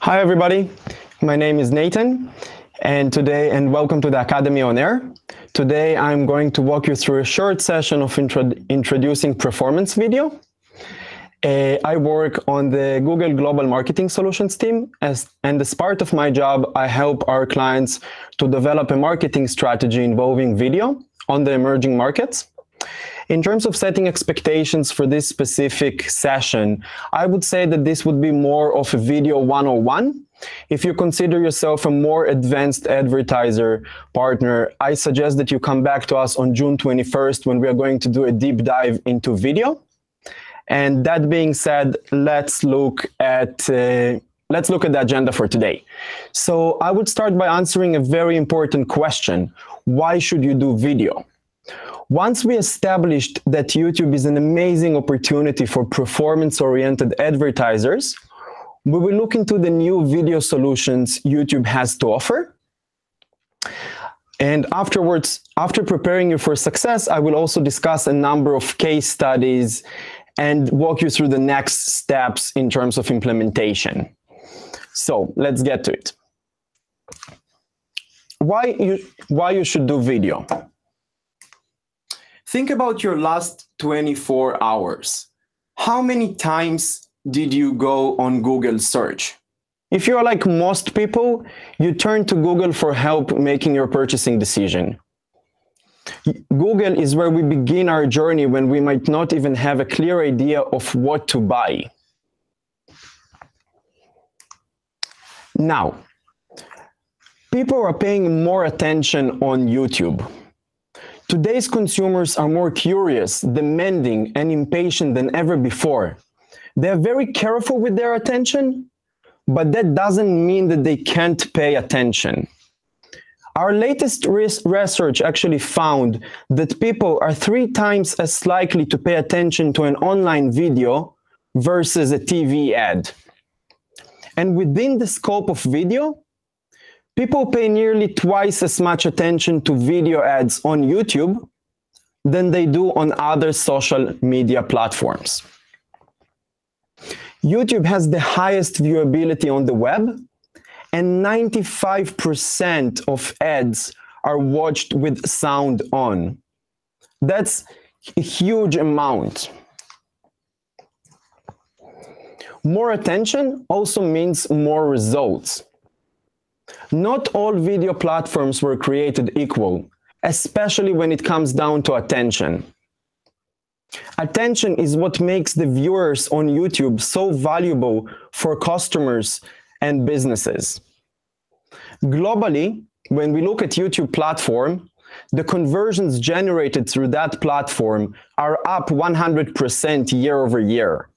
Hi everybody, my name is Nathan and welcome to the Academy on Air. Today I'm going to walk you through a short session of introducing performance video. I work on the Google Global Marketing Solutions team and as part of my job I help our clients to develop a marketing strategy involving video on the emerging markets. In terms of setting expectations for this specific session, I would say that this would be more of a video 101. If you consider yourself a more advanced advertiser partner, I suggest that you come back to us on June 21st when we are going to do a deep dive into video. And that being said, let's look at the agenda for today. So I would start by answering a very important question. Why should you do video? Once we established that YouTube is an amazing opportunity for performance-oriented advertisers, we will look into the new video solutions YouTube has to offer. And afterwards, after preparing you for success, I will also discuss a number of case studies and walk you through the next steps in terms of implementation. So let's get to it. Why you should do video? Think about your last 24 hours. How many times did you go on Google search? If you're like most people, you turn to Google for help making your purchasing decision. Google is where we begin our journey when we might not even have a clear idea of what to buy. Now, people are paying more attention on YouTube. Today's consumers are more curious, demanding, and impatient than ever before. They're very careful with their attention, but that doesn't mean that they can't pay attention. Our latest research actually found that people are 3 times as likely to pay attention to an online video versus a TV ad. And within the scope of video, people pay nearly twice as much attention to video ads on YouTube than they do on other social media platforms. YouTube has the highest viewability on the web, and 95% of ads are watched with sound on. That's a huge amount. More attention also means more results. Not all video platforms were created equal, especially when it comes down to attention. Attention is what makes the viewers on YouTube so valuable for customers and businesses. Globally, when we look at YouTube platform, the conversions generated through that platform are up 100% year over year.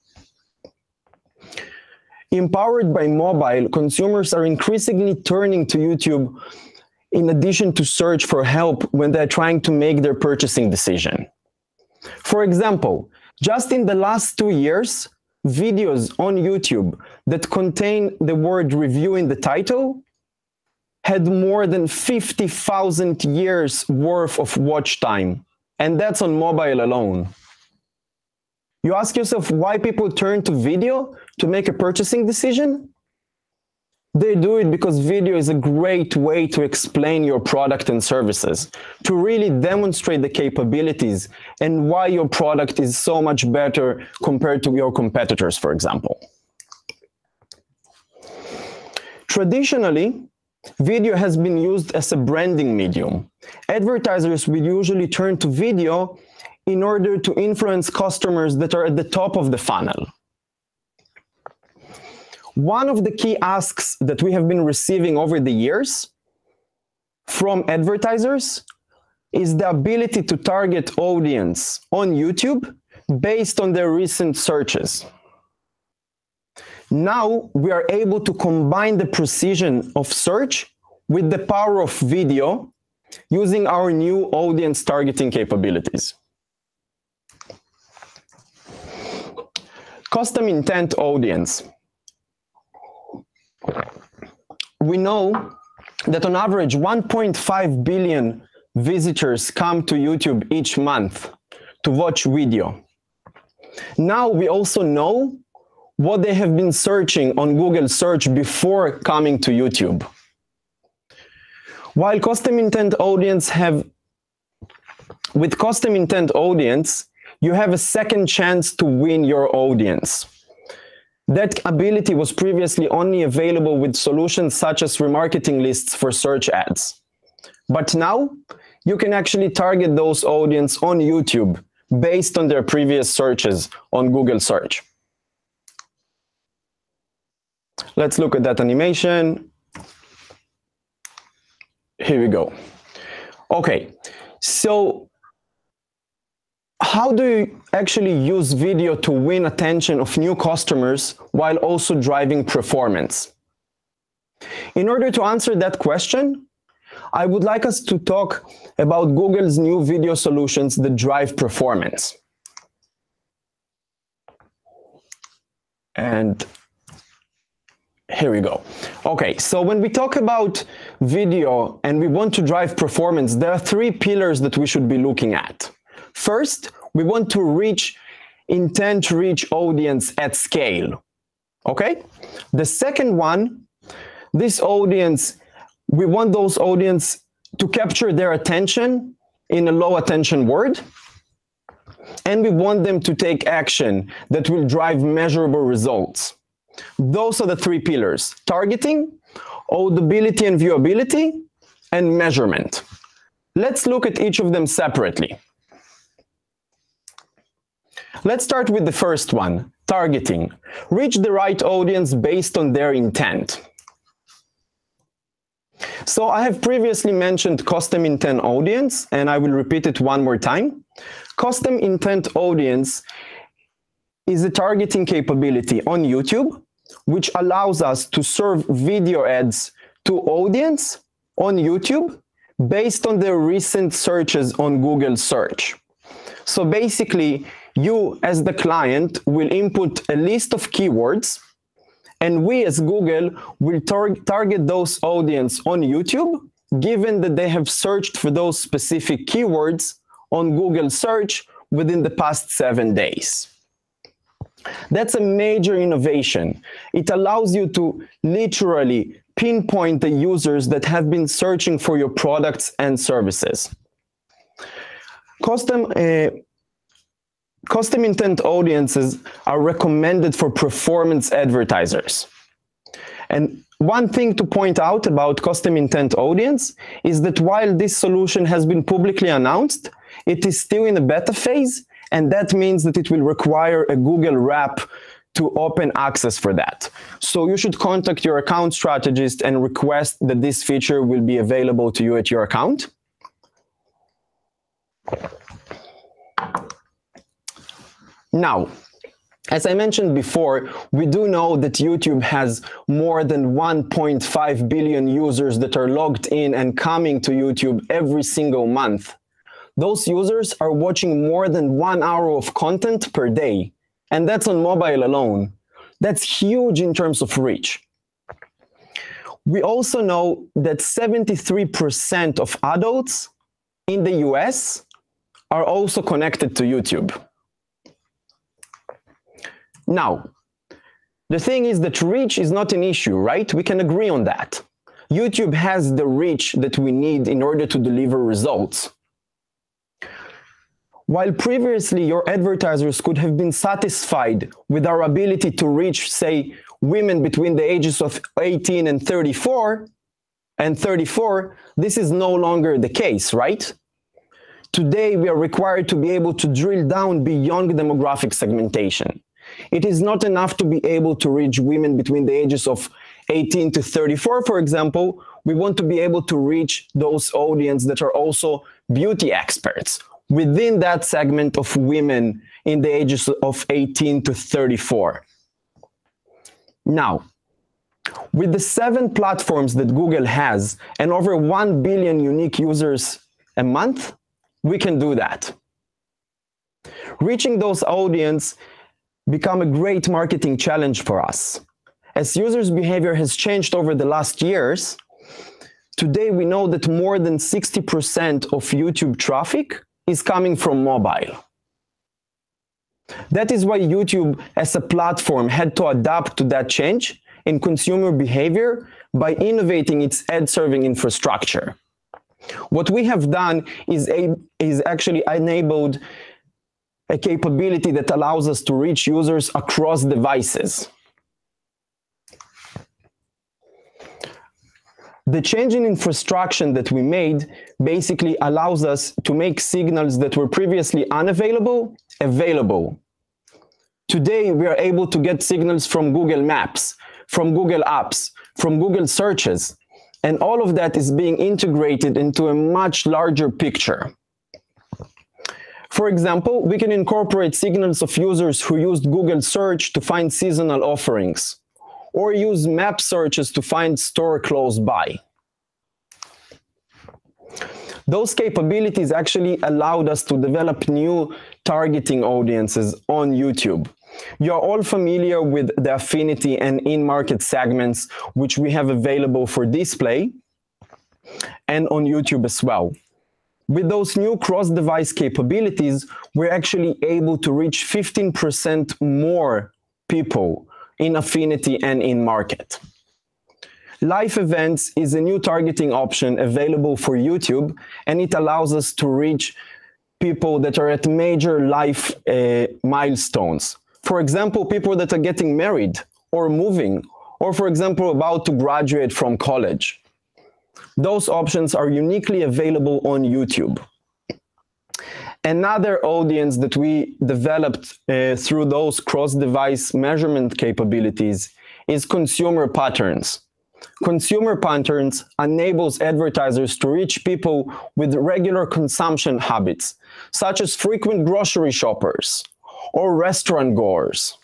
Empowered by mobile, consumers are increasingly turning to YouTube in addition to search for help when they're trying to make their purchasing decision. For example, just in the last 2 years, videos on YouTube that contain the word review in the title had more than 50,000 years worth of watch time, and that's on mobile alone. You ask yourself why people turn to video to make a purchasing decision? They do it because video is a great way to explain your product and services, to really demonstrate the capabilities and why your product is so much better compared to your competitors, for example. Traditionally, video has been used as a branding medium. Advertisers will usually turn to video in order to influence customers that are at the top of the funnel. One of the key asks that we have been receiving over the years from advertisers is the ability to target audience on YouTube based on their recent searches. Now we are able to combine the precision of search with the power of video using our new audience targeting capabilities. Custom intent audience. We know that on average 1.5 billion visitors come to YouTube each month to watch video. Now we also know what they have been searching on Google search before coming to YouTube. While custom intent audience with custom intent audience, you have a second chance to win your audience. That ability was previously only available with solutions such as remarketing lists for search ads. But now, you can actually target those audience on YouTube based on their previous searches on Google search. Let's look at that animation. Here we go. Okay, so how do you actually use video to win attention of new customers while also driving performance? In order to answer that question, I would like us to talk about Google's new video solutions that drive performance. And here we go. Okay, so when we talk about video and we want to drive performance, there are three pillars that we should be looking at. First, we want to reach intent-rich audience at scale. Okay? The second one, this audience, we want those audience to capture their attention in a low attention word. And we want them to take action that will drive measurable results. Those are the three pillars: targeting, audibility and viewability, and measurement. Let's look at each of them separately. Let's start with the first one, targeting. Reach the right audience based on their intent. So I have previously mentioned custom intent audience, and I will repeat it one more time. Custom intent audience is a targeting capability on YouTube, which allows us to serve video ads to audience on YouTube based on their recent searches on Google search. So basically, you as the client will input a list of keywords, and we as Google will target those audience on YouTube, given that they have searched for those specific keywords on Google search within the past 7 days. That's a major innovation. It allows you to literally pinpoint the users that have been searching for your products and services. Custom intent audiences are recommended for performance advertisers. And one thing to point out about custom intent audience is that while this solution has been publicly announced, it is still in the beta phase, and that means that it will require a Google wrap to open access for that. So you should contact your account strategist and request that this feature will be available to you at your account. Now, as I mentioned before, we do know that YouTube has more than 1.5 billion users that are logged in and coming to YouTube every single month. Those users are watching more than 1 hour of content per day, and that's on mobile alone. That's huge in terms of reach. We also know that 73% of adults in the US are also connected to YouTube. Now, the thing is that reach is not an issue, right? We can agree on that. YouTube has the reach that we need in order to deliver results. While previously your advertisers could have been satisfied with our ability to reach, say, women between the ages of 18 and 34, this is no longer the case, right? Today, we are required to be able to drill down beyond demographic segmentation. It is not enough to be able to reach women between the ages of 18 to 34, for example. We want to be able to reach those audience that are also beauty experts within that segment of women in the ages of 18 to 34. Now, with the 7 platforms that Google has and over 1 billion unique users a month, we can do that. Reaching those audience become a great marketing challenge for us. As users' behavior has changed over the last years, today we know that more than 60% of YouTube traffic is coming from mobile. That is why YouTube as a platform had to adapt to that change in consumer behavior by innovating its ad serving infrastructure. What we have done is actually enabled a capability that allows us to reach users across devices. The change in infrastructure that we made basically allows us to make signals that were previously unavailable, available. Today, we are able to get signals from Google Maps, from Google Apps, from Google searches, and all of that is being integrated into a much larger picture. For example, we can incorporate signals of users who used Google search to find seasonal offerings, or use map searches to find store close by. Those capabilities actually allowed us to develop new targeting audiences on YouTube. You're all familiar with the affinity and in-market segments, which we have available for display and on YouTube as well. With those new cross-device capabilities, we're actually able to reach 15% more people in affinity and in market. Live events is a new targeting option available for YouTube, and it allows us to reach people that are at major life milestones. For example, people that are getting married or moving, or for example, about to graduate from college. Those options are uniquely available on YouTube. Another audience that we developed through those cross-device measurement capabilities is consumer patterns. Consumer patterns enables advertisers to reach people with regular consumption habits, such as frequent grocery shoppers or restaurant goers.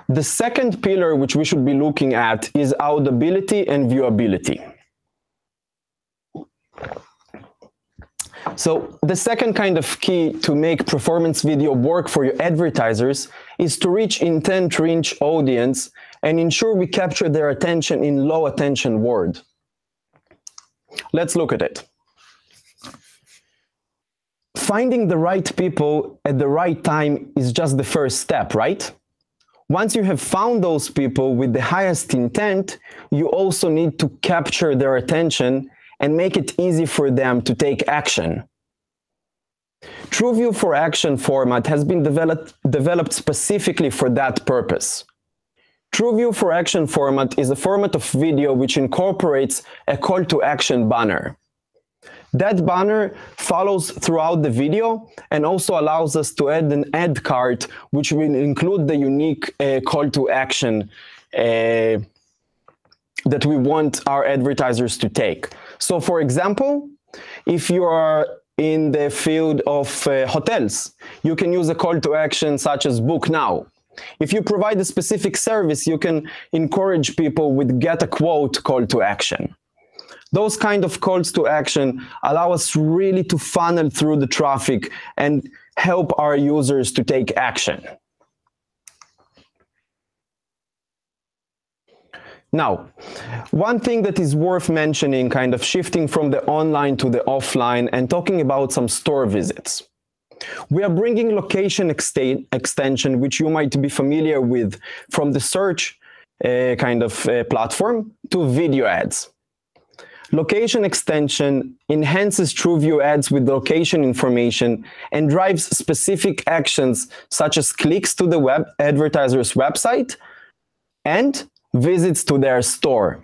The second pillar which we should be looking at is audibility and viewability. So the second kind of key to make performance video work for your advertisers is to reach intent-rich audience and ensure we capture their attention in low attention word. Let's look at it. Finding the right people at the right time is just the first step, right? Once you have found those people with the highest intent, you also need to capture their attention and make it easy for them to take action. TrueView for Action format has been developed specifically for that purpose. TrueView for Action format is a format of video which incorporates a call to action banner. That banner follows throughout the video and also allows us to add an ad card which will include the unique call to action that we want our advertisers to take. So for example, if you are in the field of hotels, you can use a call to action such as book now. If you provide a specific service, you can encourage people with get a quote call to action. Those kind of calls to action allow us really to funnel through the traffic and help our users to take action. Now, one thing that is worth mentioning, kind of shifting from the online to the offline and talking about some store visits. We are bringing location extension, which you might be familiar with from the search platform, to video ads. Location extension enhances TrueView ads with location information and drives specific actions such as clicks to the advertiser's website and visits to their store.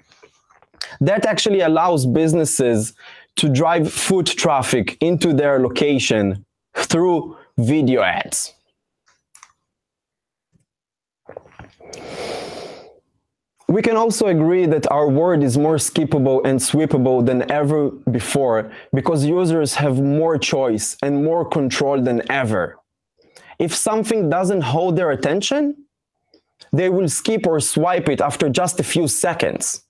That actually allows businesses to drive foot traffic into their location through video ads. We can also agree that our world is more skippable and sweepable than ever before because users have more choice and more control than ever. If something doesn't hold their attention, they will skip or swipe it after just a few seconds.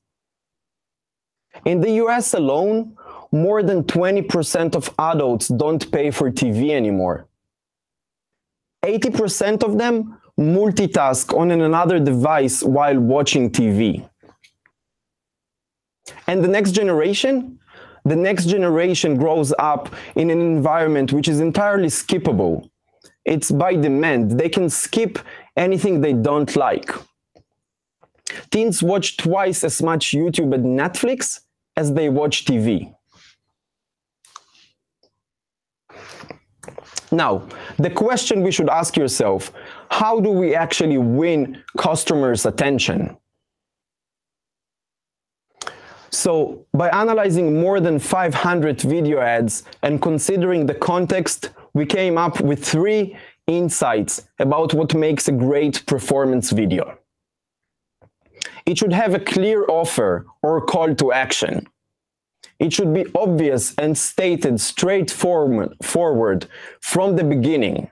In the US alone, more than 20% of adults don't pay for TV anymore. 80% of them multitask on another device while watching TV. And the next generation, the next generation grows up in an environment which is entirely skippable. It's by demand. They can skip anything they don't like. Teens watch twice as much YouTube and Netflix as they watch TV. Now, the question we should ask yourself, how do we actually win customers' attention? So, by analyzing more than 500 video ads and considering the context, we came up with 3 insights about what makes a great performance video. It should have a clear offer or call to action. It should be obvious and stated straightforward from the beginning.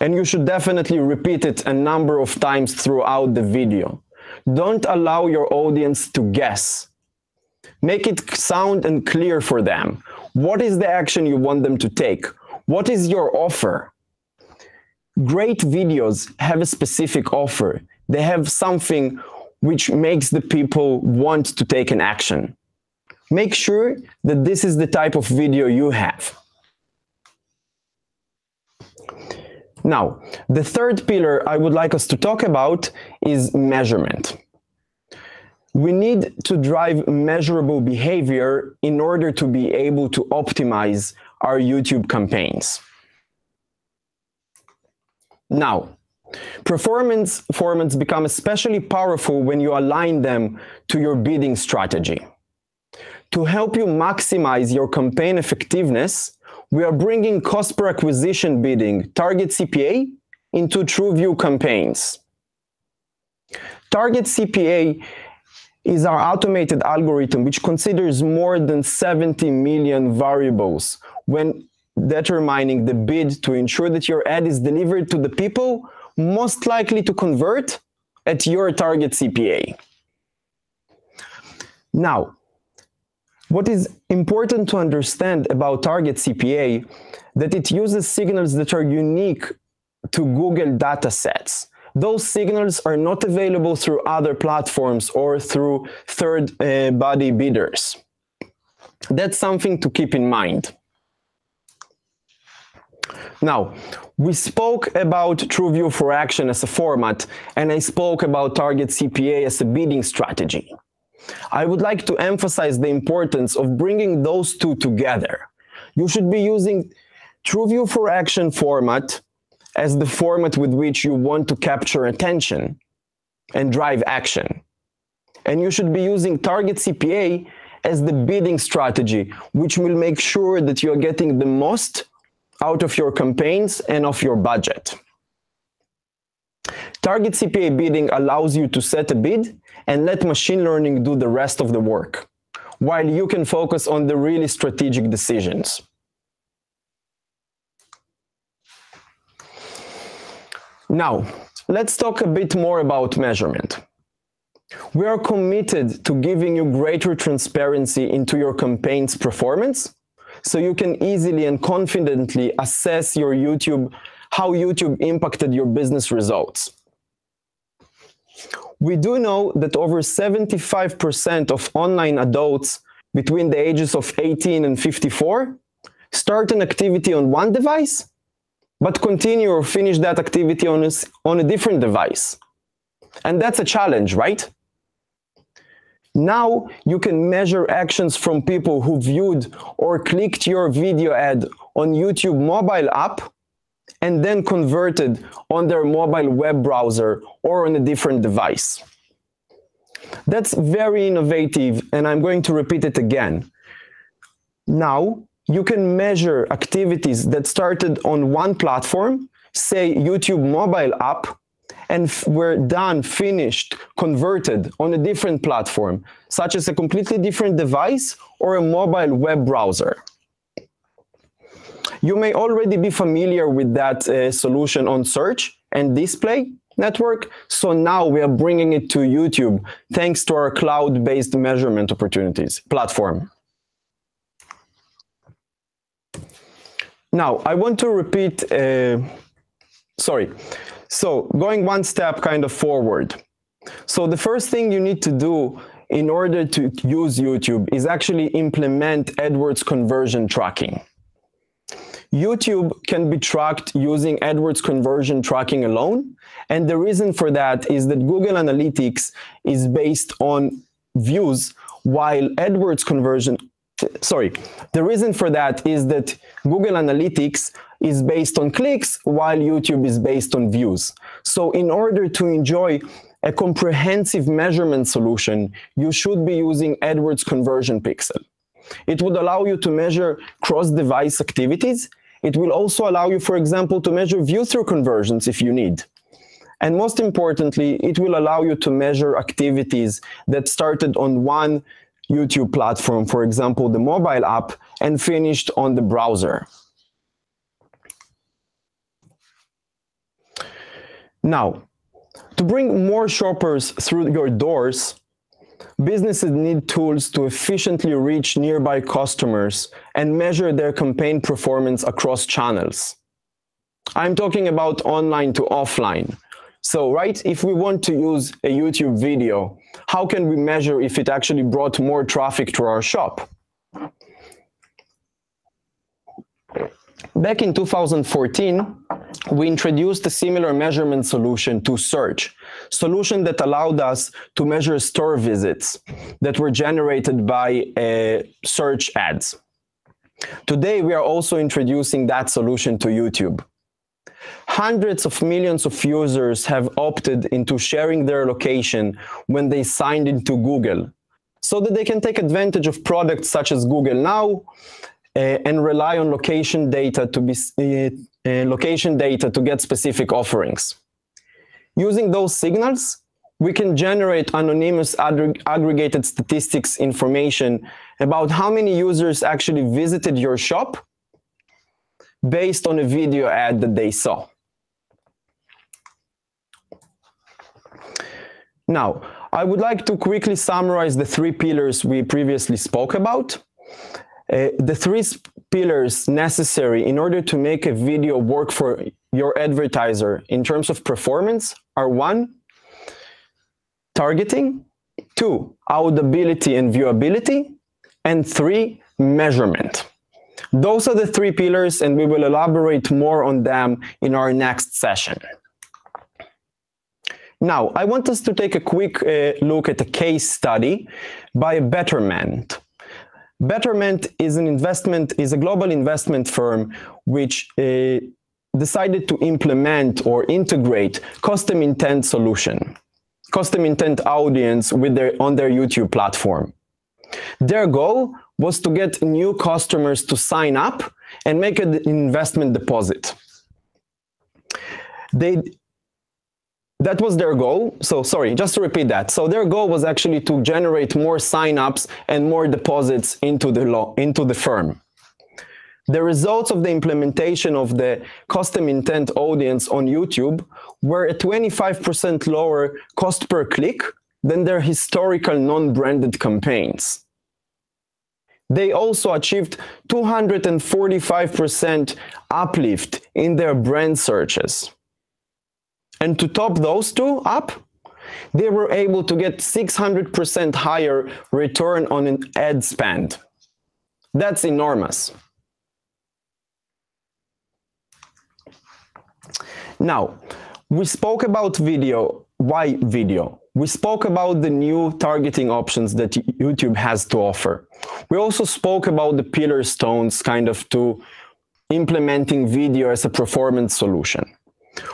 And you should definitely repeat it a number of times throughout the video. Don't allow your audience to guess. Make it sound and clear for them. What is the action you want them to take? What is your offer? Great videos have a specific offer. They have something which makes the people want to take an action. Make sure that this is the type of video you have. Now, the third pillar I would like us to talk about is measurement. We need to drive measurable behavior in order to be able to optimize our YouTube campaigns. Now, performance formats become especially powerful when you align them to your bidding strategy. To help you maximize your campaign effectiveness, we are bringing cost per acquisition bidding, target CPA, into TrueView campaigns. Target CPA is our automated algorithm which considers more than 70 million variables when determining the bid to ensure that your ad is delivered to the people most likely to convert at your target CPA. Now, what is important to understand about target CPA, that it uses signals that are unique to Google data sets. Those signals are not available through other platforms or through third-party bidders. That's something to keep in mind. Now, we spoke about TrueView for Action as a format, and I spoke about target CPA as a bidding strategy. I would like to emphasize the importance of bringing those two together. You should be using TrueView for Action format as the format with which you want to capture attention and drive action. And you should be using target CPA as the bidding strategy, which will make sure that you're getting the most out of your campaigns and of your budget. Target CPA bidding allows you to set a bid and let machine learning do the rest of the work, while you can focus on the really strategic decisions. Now, let's talk a bit more about measurement. We are committed to giving you greater transparency into your campaign's performance, so you can easily and confidently assess your how YouTube impacted your business results. We do know that over 75% of online adults between the ages of 18 and 54 start an activity on one device, but continue or finish that activity on a different device. And that's a challenge, right? Now you can measure actions from people who viewed or clicked your video ad on YouTube mobile app and then converted on their mobile web browser or on a different device. That's very innovative, and I'm going to repeat it again. Now, you can measure activities that started on one platform, say YouTube mobile app, and were done, finished, converted on a different platform, such as a completely different device or a mobile web browser. You may already be familiar with that solution on search and display network, so now we are bringing it to YouTube thanks to our cloud-based measurement platform. Now, I want to repeat, so going one step kind of forward. So the first thing you need to do in order to use YouTube is actually implement AdWords conversion tracking. YouTube can be tracked using AdWords conversion tracking alone, and the reason for that is that Google Analytics is based on views, while the reason for that is that Google Analytics is based on clicks, while YouTube is based on views. So in order to enjoy a comprehensive measurement solution, you should be using AdWords Conversion Pixel. It would allow you to measure cross-device activities. It will also allow you, for example, to measure view-through conversions if you need. And most importantly, it will allow you to measure activities that started on one YouTube platform, for example, the mobile app, and finished on the browser. Now, to bring more shoppers through your doors, businesses need tools to efficiently reach nearby customers and measure their campaign performance across channels. I'm talking about online to offline. So, right, if we want to use a YouTube video, how can we measure if it actually brought more traffic to our shop? Back in 2014, we introduced a similar measurement solution to search, solution that allowed us to measure store visits that were generated by search ads. Today, we are also introducing that solution to YouTube. Hundreds of millions of users have opted into sharing their location when they signed into Google, so that they can take advantage of products such as Google Now and rely on location data to get specific offerings. Using those signals, we can generate anonymous aggregated statistics information about how many users actually visited your shop based on a video ad that they saw. Now, I would like to quickly summarize the three pillars we previously spoke about. The three pillars necessary in order to make a video work for your advertiser in terms of performance are: 1, targeting; 2, audibility and viewability; and 3, measurement. Those are the three pillars, and we will elaborate more on them in our next session. Now, I want us to take a quick look at a case study by Betterment. Betterment is a global investment firm which decided to implement or integrate custom intent solution, custom intent audience on their YouTube platform. Their goal was to get new customers to sign up and make an investment deposit. That was their goal. So sorry, just to repeat that. So their goal was actually to generate more sign-ups and more deposits into the firm. The results of the implementation of the custom intent audience on YouTube were a 25% lower cost per click than their historical non-branded campaigns. They also achieved 245% uplift in their brand searches. And to top those two up, they were able to get 600% higher return on an ad spend. That's enormous. Now, we spoke about video. Why video? We spoke about the new targeting options that YouTube has to offer. We also spoke about the pillar stones kind of to implementing video as a performance solution.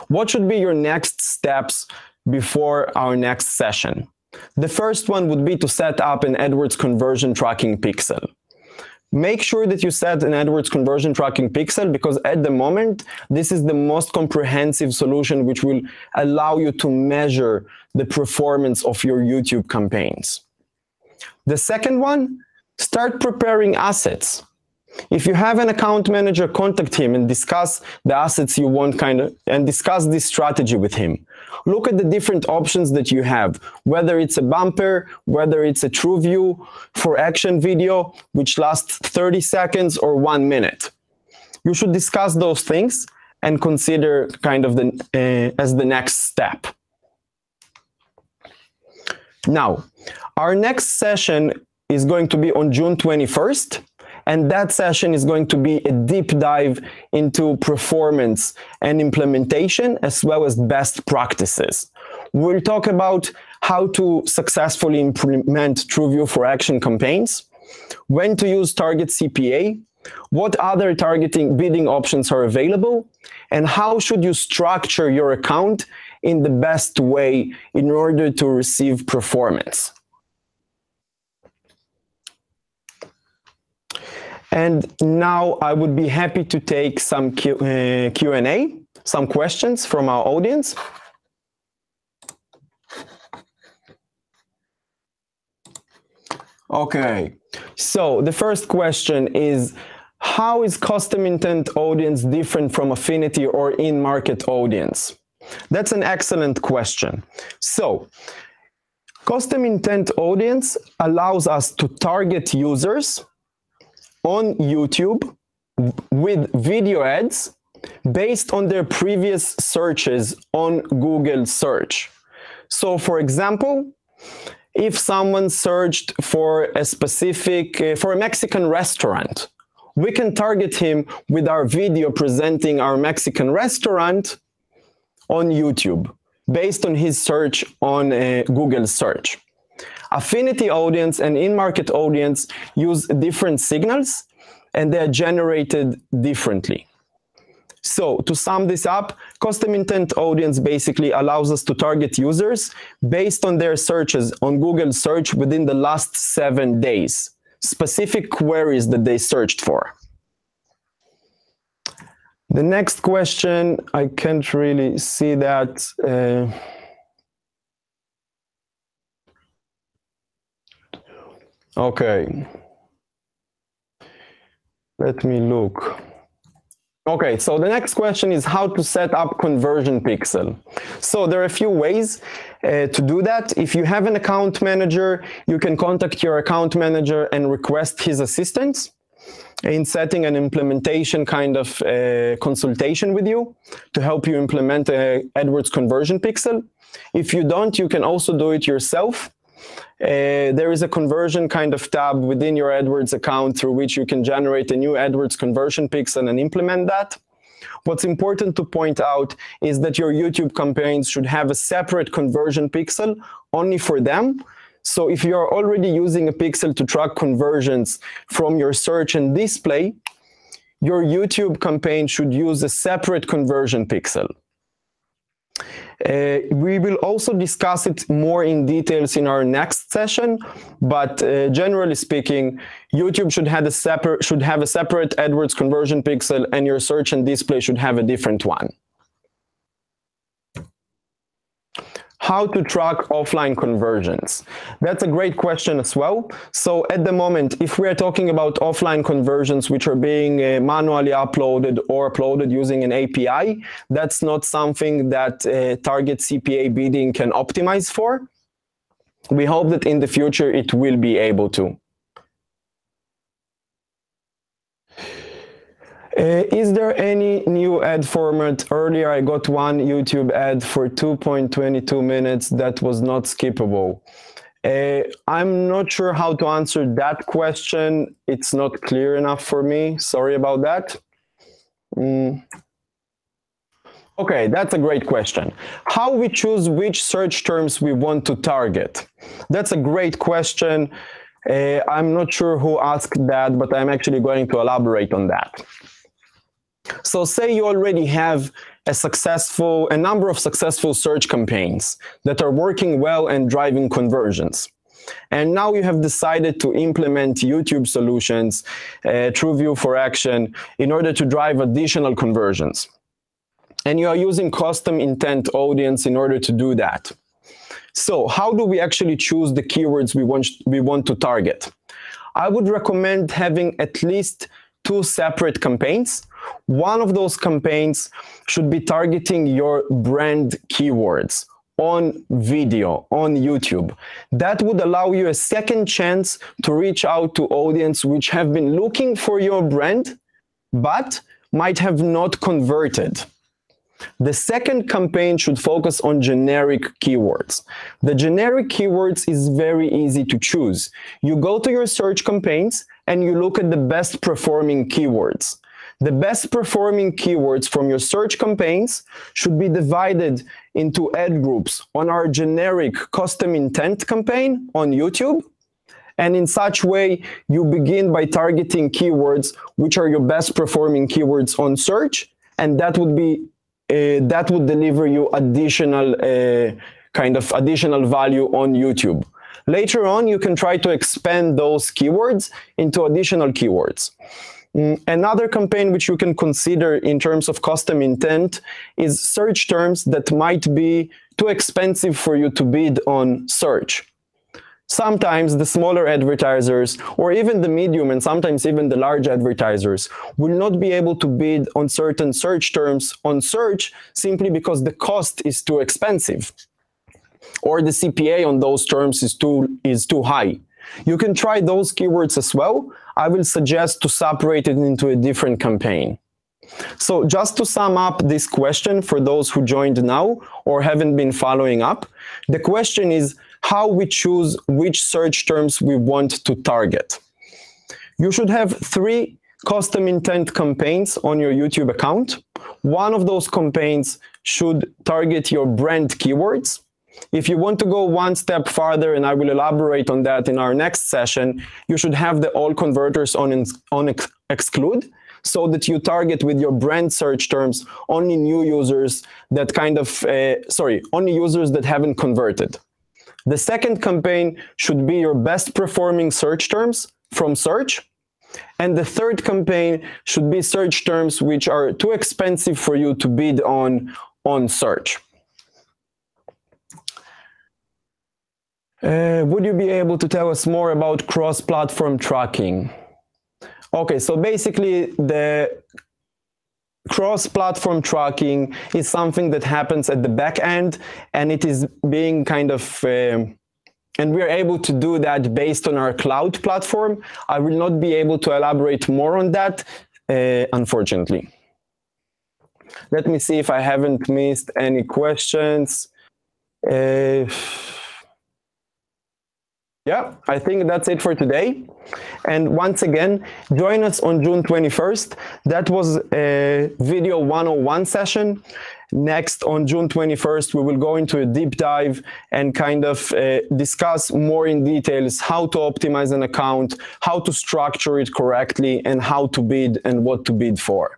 What should be your next steps before our next session? The first one would be to set up an AdWords conversion tracking pixel. Make sure that you set an AdWords conversion tracking pixel, because at the moment, this is the most comprehensive solution which will allow you to measure the performance of your YouTube campaigns. The second one, start preparing assets. If you have an account manager, contact him and discuss the assets you want and discuss this strategy with him. Look at the different options that you have, whether it's a bumper, whether it's a TrueView for action video, which lasts 30 seconds or 1 minute. You should discuss those things and consider as the next step. Now, our next session is going to be on June 21st, and that session is going to be a deep dive into performance and implementation, as well as best practices. We'll talk about how to successfully implement TrueView for action campaigns, when to use target CPA, what other targeting bidding options are available, and how should you structure your account in the best way in order to receive performance. And now I would be happy to take some Q&A, some questions from our audience. Okay, so the first question is, how is custom intent audience different from affinity or in-market audience? That's an excellent question. So, custom intent audience allows us to target users on YouTube with video ads based on their previous searches on Google search. So, for example, if someone searched for a specific, for a Mexican restaurant, we can target him with our video presenting our Mexican restaurant on YouTube based on his search on Google search. Affinity audience and in-market audience use different signals and they are generated differently. So to sum this up, custom intent audience basically allows us to target users based on their searches on Google search within the last 7 days, specific queries that they searched for. The next question, I can't really see that. Okay. Let me look. Okay, so the next question is how to set up conversion pixel. So there are a few ways to do that. If you have an account manager, you can contact your account manager and request his assistance in setting an implementation kind of consultation with you to help you implement a AdWords conversion pixel. If you don't, you can also do it yourself. There is a conversion kind of tab within your AdWords account through which you can generate a new AdWords conversion pixel and implement that. What's important to point out is that your YouTube campaigns should have a separate conversion pixel only for them. So if you're already using a pixel to track conversions from your search and display, your YouTube campaign should use a separate conversion pixel. We will also discuss it more in details in our next session, but generally speaking, YouTube should have a separate AdWords conversion pixel and your search and display should have a different one. How to track offline conversions? That's a great question as well. So at the moment, if we are talking about offline conversions which are being manually uploaded or uploaded using an API, that's not something that target CPA bidding can optimize for. We hope that in the future it will be able to. Is there any new ad format? Earlier I got one YouTube ad for 2.22 minutes that was not skippable. I'm not sure how to answer that question. It's not clear enough for me. Sorry about that. Okay, that's a great question. How we choose which search terms we want to target? That's a great question. I'm not sure who asked that, but I'm actually going to elaborate on that. So say you already have a number of successful search campaigns that are working well and driving conversions. And now you have decided to implement YouTube solutions, TrueView for action, in order to drive additional conversions. And you are using custom intent audience in order to do that. So how do we actually choose the keywords we want to target? I would recommend having at least 2 separate campaigns. One of those campaigns should be targeting your brand keywords on video, on YouTube. That would allow you a second chance to reach out to audience which have been looking for your brand, but might have not converted. The second campaign should focus on generic keywords. The generic keywords is very easy to choose. You go to your search campaigns and you look at the best performing keywords. The best performing keywords from your search campaigns should be divided into ad groups on our generic custom intent campaign on YouTube. And in such way, you begin by targeting keywords which are your best performing keywords on search, and that would deliver you additional additional value on YouTube. Later on, you can try to expand those keywords into additional keywords. Another campaign which you can consider in terms of custom intent is search terms that might be too expensive for you to bid on search. Sometimes the smaller advertisers, or even the medium and sometimes even the large advertisers, will not be able to bid on certain search terms on search simply because the cost is too expensive, or the CPA on those terms is too high. You can try those keywords as well. I will suggest to separate it into a different campaign. So just to sum up this question for those who joined now or haven't been following up, the question is how we choose which search terms we want to target. You should have 3 custom intent campaigns on your YouTube account. One of those campaigns should target your brand keywords. If you want to go one step farther, and I will elaborate on that in our next session, you should have the all converters on exclude, so that you target with your brand search terms only new users that only users that haven't converted. The second campaign should be your best performing search terms from search. And the third campaign should be search terms which are too expensive for you to bid on search. Would you be able to tell us more about cross-platform tracking? Okay, so basically the cross-platform tracking is something that happens at the back end, and it is being and we are able to do that based on our cloud platform. I will not be able to elaborate more on that, unfortunately. Let me see if I haven't missed any questions. Yeah, I think that's it for today. And once again, join us on June 21st. That was a video 101 session. Next, on June 21st, we will go into a deep dive and discuss more in details how to optimize an account, how to structure it correctly, and how to bid and what to bid for.